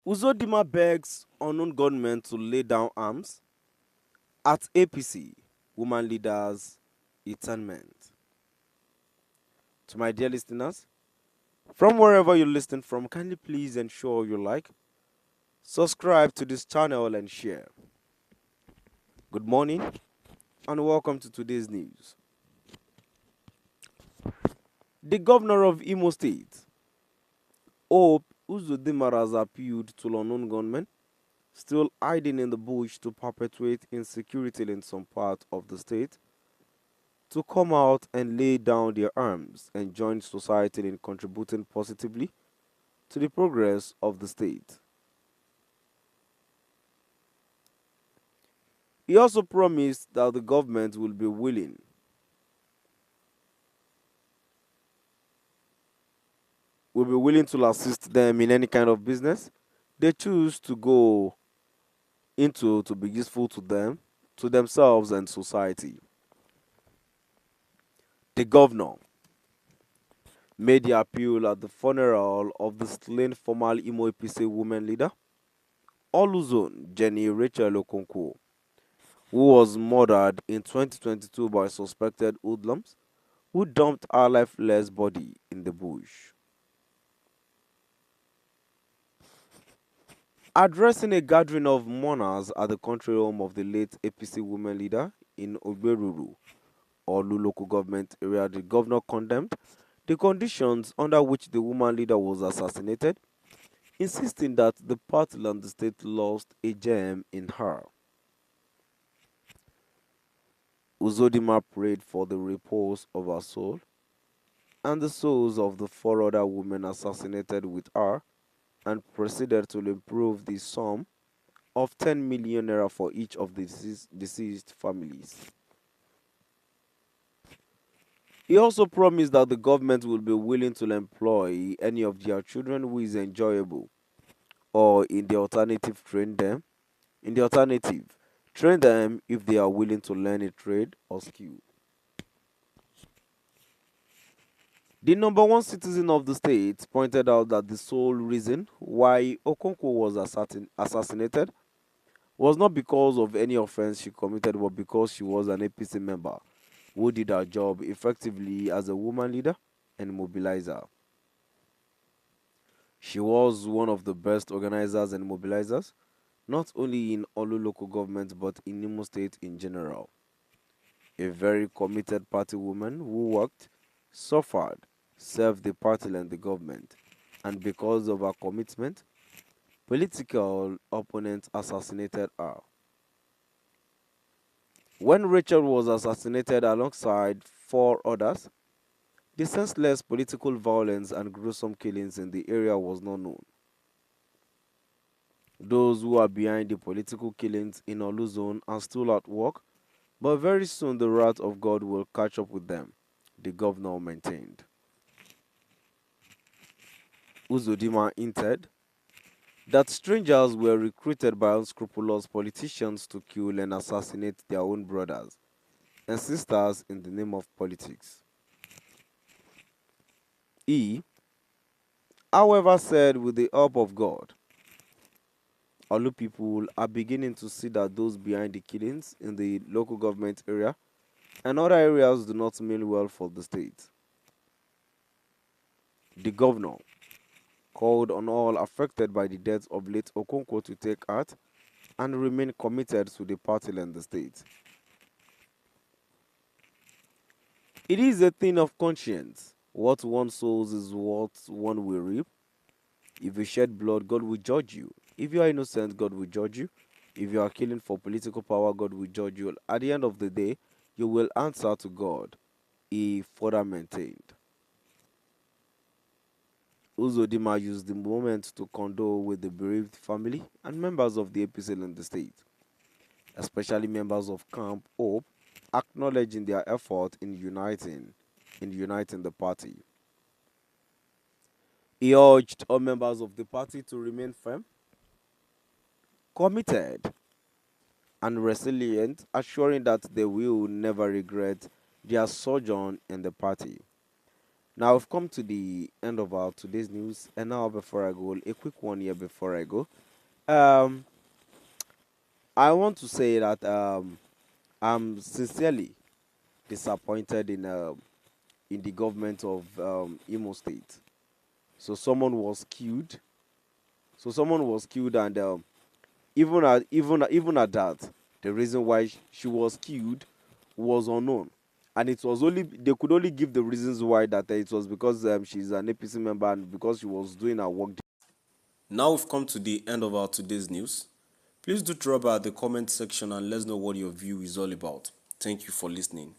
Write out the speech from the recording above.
Uzodinma begs unknown gunmen to lay down arms at APC woman leaders' internment. To my dear listeners, from wherever you're listening from, kindly please ensure you like, subscribe to this channel and share. Good morning and welcome to today's news. The governor of Imo State, Hope Uzodinma, has appealed to unknown gunmen still hiding in the bush to perpetuate insecurity in some part of the state to come out and lay down their arms and join society in contributing positively to the progress of the state. He also promised that the government will be willing to assist them in any kind of business they choose to go into to be useful to them, to themselves and society. The governor made the appeal at the funeral of the slain former Imo APC women leader, Oluzon Jenny Rachel Okonkwo, who was murdered in 2022 by suspected hoodlums who dumped her lifeless body in the bush. Addressing a gathering of mourners at the country home of the late APC women leader in Ogberuru, Olu local government area, the governor condemned the conditions under which the woman leader was assassinated, insisting that the party and the state lost a gem in her. Uzodinma prayed for the repose of her soul and the souls of the four other women assassinated with her, and proceeded to improve the sum of 10 million naira for each of the deceased families. He also promised that the government will be willing to employ any of their children who is enjoyable, or train them if they are willing to learn a trade or skill. The number one citizen of the state pointed out that the sole reason why Okonkwo was assassinated was not because of any offense she committed, but because she was an APC member who did her job effectively as a woman leader and mobilizer. She was one of the best organizers and mobilizers, not only in Olu local government but in Imo State in general. A very committed party woman who worked, suffered, served the party and the government, and because of her commitment, political opponents assassinated her. When Rachel was assassinated alongside four others, the senseless political violence and gruesome killings in the area was not known. Those who are behind the political killings in Olu zone are still at work, but very soon the wrath of God will catch up with them, the governor maintained. Uzodinma hinted that strangers were recruited by unscrupulous politicians to kill and assassinate their own brothers and sisters in the name of politics. He, however, said with the help of God, Olu people are beginning to see that those behind the killings in the local government area and other areas do not mean well for the state. The governor called on all affected by the death of late Okonkwo to take heart and remain committed to the party and the state. It is a thing of conscience. What one sows is what one will reap. If you shed blood, God will judge you. If you are innocent, God will judge you. If you are killing for political power, God will judge you. At the end of the day, you will answer to God, he further maintained. Uzodinma used the moment to condole with the bereaved family and members of the APC in the state, especially members of Camp Hope, acknowledging their effort in uniting the party. He urged all members of the party to remain firm, committed, and resilient, assuring that they will never regret their sojourn in the party. Now we've come to the end of our today's news, and now before I go, a quick one here before I go. Um, I want to say that I'm sincerely disappointed in the government of Imo State. So someone was killed. So someone was killed, and even at that, the reason why she was killed was unknown, and it was only they could only give the reasons why that it was because she's an APC member and because she was doing her work. Now we've come to the end of our today's news. Please do drop by the comment section and let us know what your view is all about. Thank you for listening.